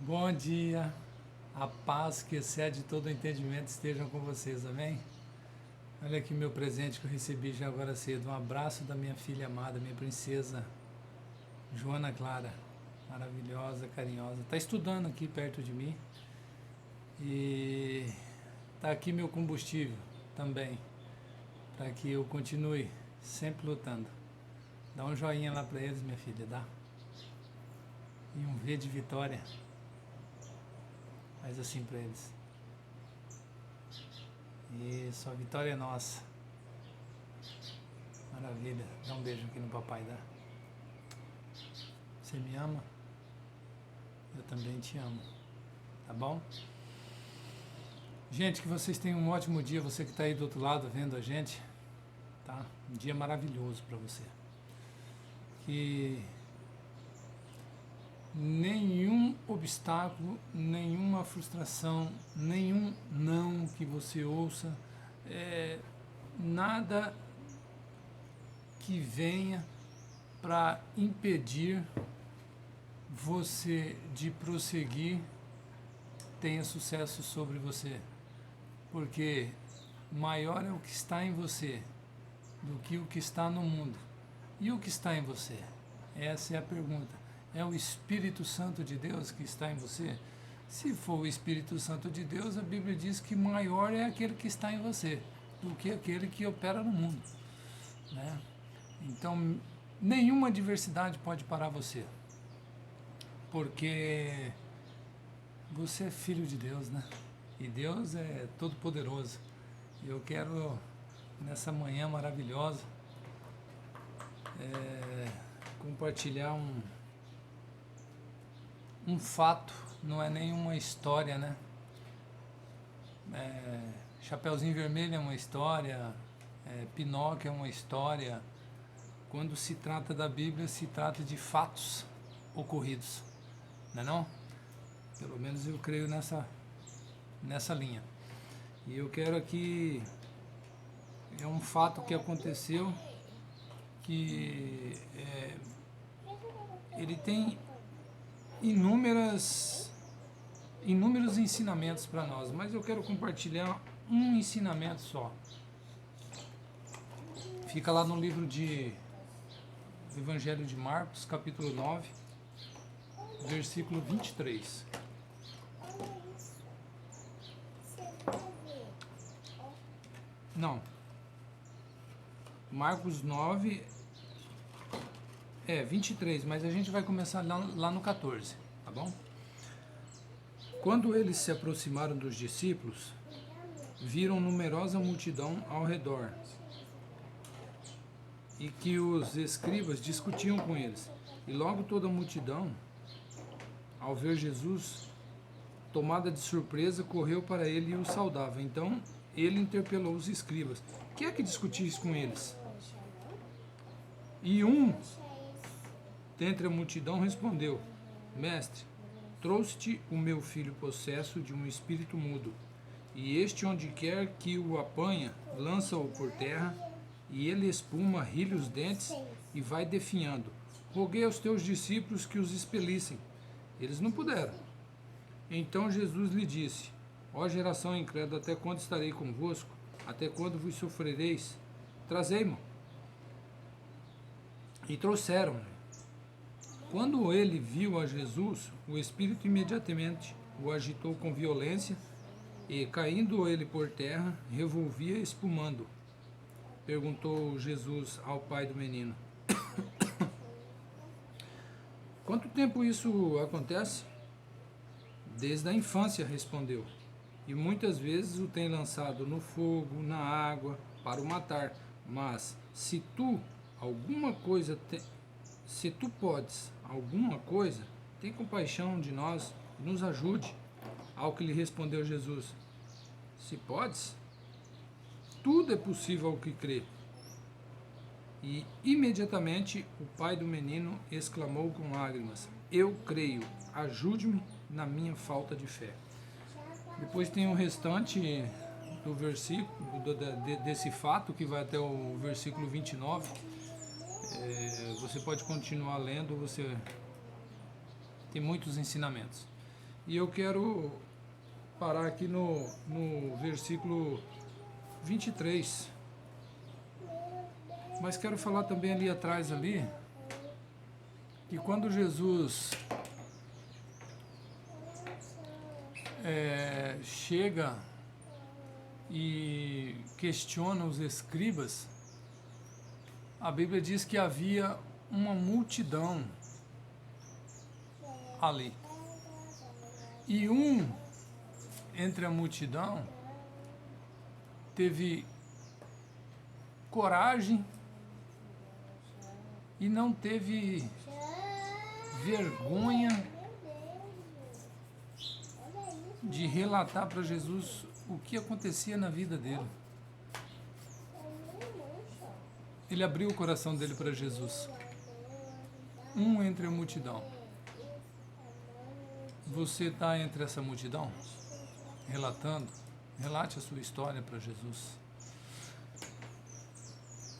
Bom dia, a paz que excede todo o entendimento estejam com vocês, amém? Olha aqui meu presente que eu recebi já agora cedo, um abraço da minha filha amada, minha princesa Joana Clara, maravilhosa, carinhosa, está estudando aqui perto de mim e está aqui meu combustível também, para que eu continue sempre lutando. Dá um joinha lá para eles, minha filha, dá? E um V de vitória. Faz assim para eles. Isso, a vitória é nossa. Maravilha. Dá um beijo aqui no papai, dá? Você me ama? Eu também te amo. Tá bom? Gente, que vocês tenham um ótimo dia. Você que está aí do outro lado vendo a gente, tá? Um dia maravilhoso para você. Que nenhum obstáculo, nenhuma frustração, nenhum não que você ouça, nada que venha para impedir você de prosseguir tenha sucesso sobre você, porque maior é o que está em você do que o que está no mundo. E o que está em você? Essa é a pergunta. É o Espírito Santo de Deus que está em você? Se for o Espírito Santo de Deus, a Bíblia diz que maior é aquele que está em você do que aquele que opera no mundo, né? Então, nenhuma adversidade pode parar você, porque você é filho de Deus, né? E Deus é todo poderoso. Eu quero, nessa manhã maravilhosa, compartilhar um fato, não é nenhuma história, né? Chapeuzinho Vermelho é uma história, Pinóquio é uma história. Quando se trata da Bíblia, se trata de fatos ocorridos, não é não? Pelo menos eu creio nessa linha. E eu quero aqui, é um fato que aconteceu, que ele tem inúmeros ensinamentos para nós, mas eu quero compartilhar um ensinamento só. Fica lá no livro de Evangelho de Marcos, capítulo 9, versículo 23. Não. Marcos 9, 23, mas a gente vai começar lá no 14, tá bom? Quando eles se aproximaram dos discípulos, viram numerosa multidão ao redor e que os escribas discutiam com eles. E logo toda a multidão, ao ver Jesus, tomada de surpresa, correu para ele e o saudava. Então ele interpelou os escribas: que é que discutis com eles? E um dentre a multidão respondeu: Mestre, trouxe-te o meu filho possesso de um espírito mudo, e este, onde quer que o apanha, lança-o por terra, e ele espuma, rilha os dentes e vai definhando. Roguei aos teus discípulos que os expelissem. Eles não puderam. Então Jesus lhe disse: ó geração incrédula, até quando estarei convosco? Até quando vos sofrereis? Trazei-mo. E trouxeram-lhe. Quando ele viu a Jesus, o Espírito imediatamente o agitou com violência e, caindo ele por terra, revolvia espumando. Perguntou Jesus ao pai do menino: quanto tempo isso acontece? Desde a infância, respondeu. E muitas vezes o tem lançado no fogo, na água, para o matar. Mas se tu podes alguma coisa, tem compaixão de nós e nos ajude. Ao que lhe respondeu Jesus: se podes, tudo é possível ao que crê. E imediatamente o pai do menino exclamou com lágrimas: eu creio, ajude-me na minha falta de fé. Depois tem o restante do versículo, desse fato, que vai até o versículo 29. Você pode continuar lendo, você tem muitos ensinamentos. E eu quero parar aqui no versículo 23. Mas quero falar também ali atrás, ali, que quando Jesus chega e questiona os escribas, a Bíblia diz que havia uma multidão ali. E entre a multidão teve coragem e não teve vergonha de relatar para Jesus o que acontecia na vida dele. Ele abriu o coração dele para Jesus. Entre a multidão. Você está entre essa multidão? Relatando? Relate a sua história para Jesus.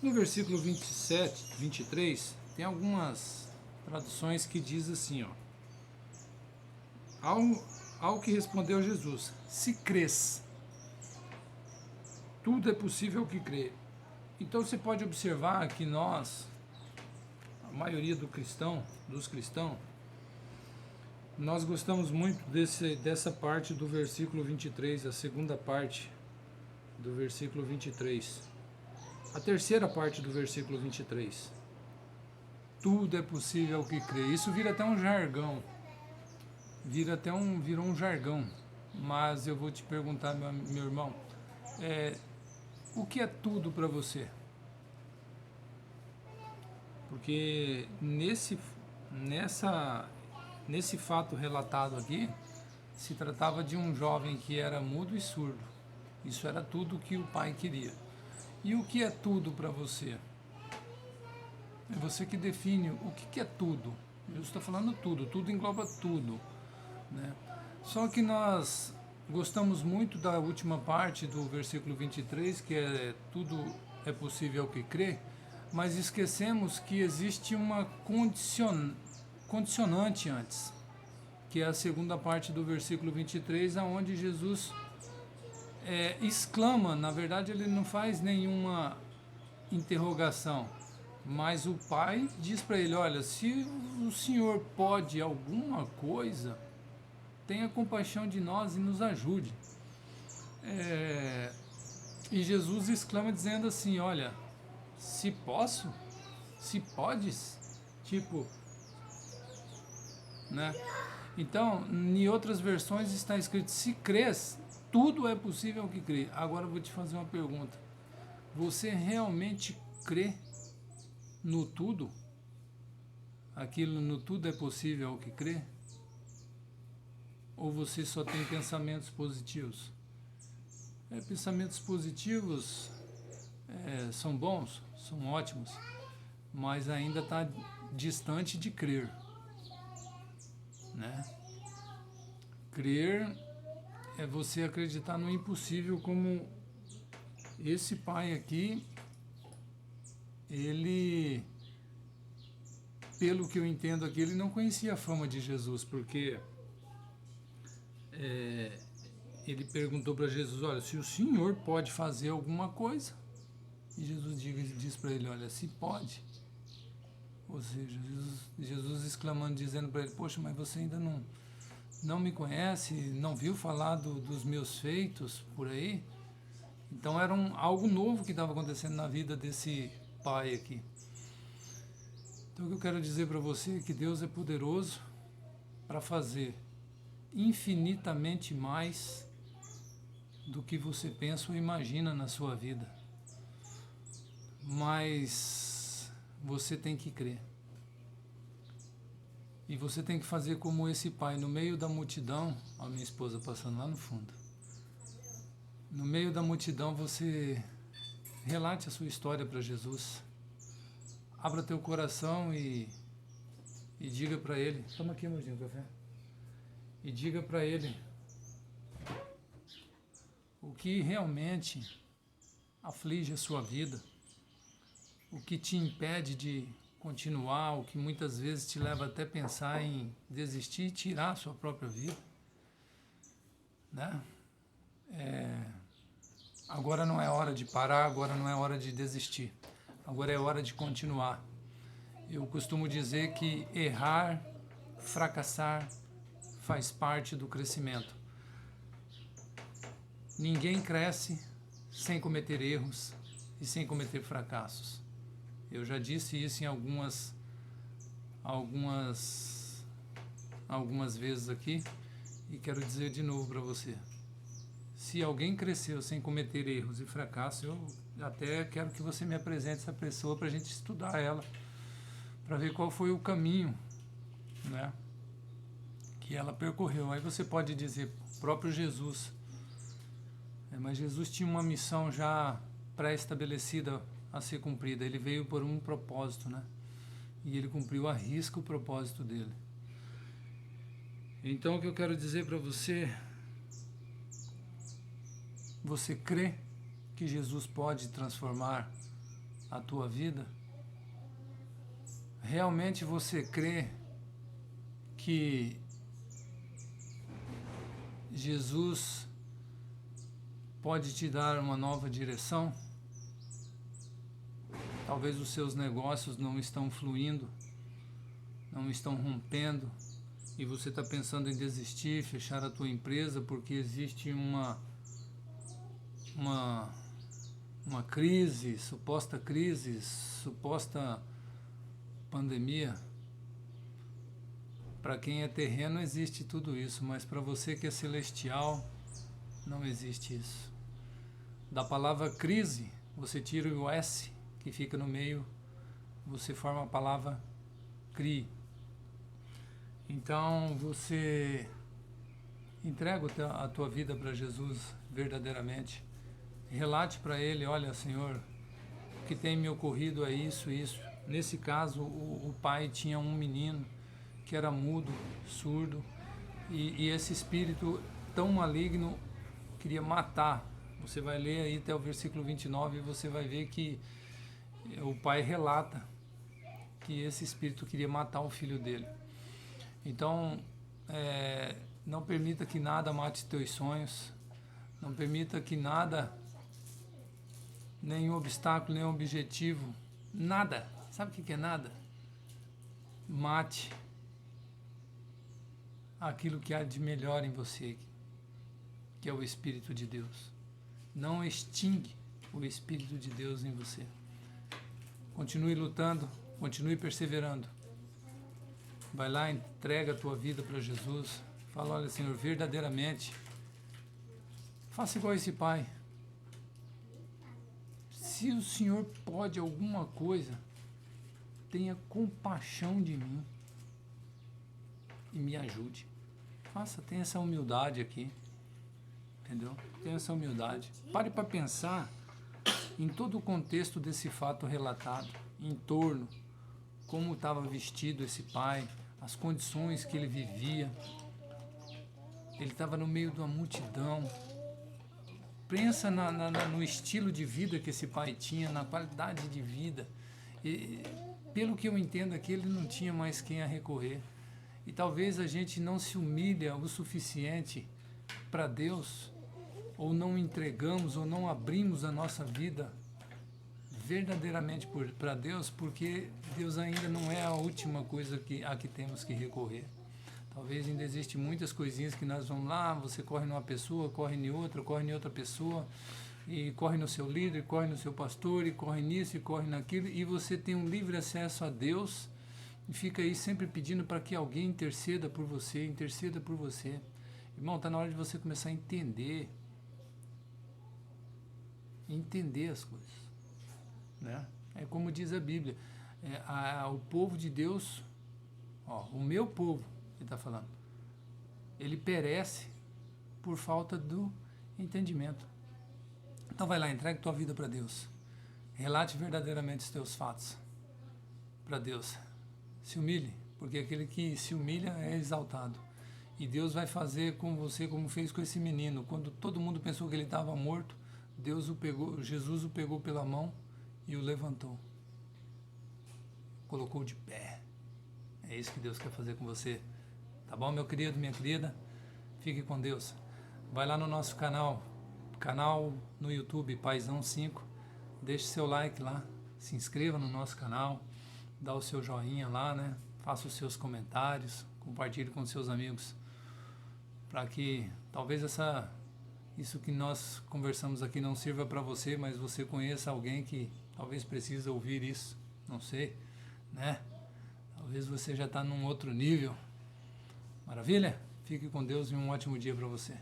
No versículo 27, 23, tem algumas traduções que diz assim, ao que respondeu Jesus: se crês, tudo é possível que crê. Então você pode observar que nós, a maioria dos cristãos, nós gostamos muito dessa parte do versículo 23, a segunda parte do versículo 23. A terceira parte do versículo 23. Tudo é possível ao que crê. Isso vira até um jargão. Virou um jargão. Mas eu vou te perguntar, meu irmão, o que é tudo para você? Porque nesse fato relatado aqui, se tratava de um jovem que era mudo e surdo. Isso era tudo que o pai queria. E o que é tudo para você? É você que define o que é tudo. Eu estou falando tudo engloba tudo, né? Só que nós gostamos muito da última parte do versículo 23, que é tudo é possível que crê, mas esquecemos que existe uma condicionante antes, que é a segunda parte do versículo 23, aonde Jesus exclama. Na verdade ele não faz nenhuma interrogação, mas o pai diz para ele: olha, se o Senhor pode alguma coisa, tenha compaixão de nós e nos ajude. E Jesus exclama dizendo assim: olha, se posso, se podes, tipo, né? Então, em outras versões está escrito: se crês, tudo é possível que crê. Agora eu vou te fazer uma pergunta. Você realmente crê no tudo? Aquilo no tudo é possível ao que crê? Ou você só tem pensamentos positivos? Pensamentos positivos são bons, são ótimos, mas ainda está distante de crer, né? Crer é você acreditar no impossível, como esse pai aqui, ele, pelo que eu entendo aqui, ele não conhecia a fama de Jesus, porque ele perguntou para Jesus: olha, se o Senhor pode fazer alguma coisa, e Jesus diz para ele: olha, se pode. Ou seja, Jesus exclamando, dizendo para ele: poxa, mas você ainda não me conhece, não viu falar dos meus feitos por aí? Então era algo novo que estava acontecendo na vida desse pai aqui. Então o que eu quero dizer para você é que Deus é poderoso para fazer infinitamente mais do que você pensa ou imagina na sua vida. Mas você tem que crer. E você tem que fazer como esse pai, no meio da multidão. A minha esposa passando lá no fundo. No meio da multidão, você relate a sua história para Jesus. Abra teu coração e diga para ele: toma aqui, amorzinho, café. E diga para ele o que realmente aflige a sua vida, o que te impede de continuar, o que muitas vezes te leva até pensar em desistir e tirar a sua própria vida. né? Agora não é hora de parar, agora não é hora de desistir. Agora é hora de continuar. Eu costumo dizer que errar, fracassar, faz parte do crescimento. Ninguém cresce sem cometer erros e sem cometer fracassos. Eu já disse isso em algumas vezes aqui e quero dizer de novo para você. Se alguém cresceu sem cometer erros e fracassos, eu até quero que você me apresente essa pessoa para a gente estudar ela, para ver qual foi o caminho, né, que ela percorreu. Aí você pode dizer, próprio Jesus. Mas Jesus tinha uma missão já pré-estabelecida a ser cumprida. Ele veio por um propósito, né? E ele cumpriu à risca o propósito dele. Então o que eu quero dizer para você, você crê que Jesus pode transformar a tua vida? Realmente você crê que Jesus pode te dar uma nova direção? Talvez os seus negócios não estão fluindo, não estão rompendo, e você está pensando em desistir, fechar a tua empresa porque existe uma crise, suposta pandemia. Para quem é terreno existe tudo isso, mas para você que é celestial, não existe isso. Da palavra crise, você tira o S que fica no meio, você forma a palavra CRI. Então você entrega a tua vida para Jesus verdadeiramente. Relate para Ele, olha, Senhor, o que tem me ocorrido é isso. Nesse caso, o pai tinha um menino que era mudo, surdo, e esse espírito tão maligno queria matar. Você vai ler aí até o versículo 29 e você vai ver que o pai relata que esse espírito queria matar o filho dele. Então, não permita que nada mate teus sonhos, não permita que nada, nenhum obstáculo, nenhum objetivo, nada, sabe o que é nada? Mate aquilo que há de melhor em você, que é o Espírito de Deus. Não extingue o Espírito de Deus em você. Continue lutando, continue perseverando. Vai lá, entrega a tua vida para Jesus. Fala, olha, Senhor, verdadeiramente, faça igual esse pai. Se o Senhor pode alguma coisa, tenha compaixão de mim e me ajude. Tenha essa humildade aqui. Entendeu? Tenha essa humildade. Pare para pensar em todo o contexto desse fato relatado, em torno, como estava vestido esse pai, as condições que ele vivia. Ele estava no meio de uma multidão. Pensa no estilo de vida que esse pai tinha, na qualidade de vida. E, pelo que eu entendo aqui, ele não tinha mais quem a recorrer. E talvez a gente não se humilha o suficiente para Deus, ou não entregamos, ou não abrimos a nossa vida verdadeiramente para Deus, porque Deus ainda não é a última coisa a que temos que recorrer. Talvez ainda existem muitas coisinhas que nós vamos lá, você corre numa pessoa, corre em outra pessoa, e corre no seu líder, corre no seu pastor, e corre nisso, e corre naquilo, e você tem um livre acesso a Deus, e fica aí sempre pedindo para que alguém interceda por você. Irmão, está na hora de você começar a entender as coisas, né? É como diz a Bíblia, o povo de Deus, o meu povo, ele está falando, ele perece por falta do entendimento. Então vai lá, entrega tua vida para Deus, relate verdadeiramente os teus fatos para Deus, se humilhe, porque aquele que se humilha é exaltado. E Deus vai fazer com você como fez com esse menino. Quando todo mundo pensou que ele estava morto, Jesus o pegou pela mão e o levantou. Colocou de pé. É isso que Deus quer fazer com você. Tá bom, meu querido, minha querida? Fique com Deus. vai lá no nosso canal no YouTube, Paizão 5, deixe seu like lá, se inscreva no nosso canal, dá o seu joinha lá, né? Faça os seus comentários, compartilhe com seus amigos, para que talvez isso que nós conversamos aqui não sirva para você, mas você conheça alguém que talvez precise ouvir isso, não sei, né? Talvez você já está num outro nível. Maravilha? Fique com Deus e um ótimo dia para você.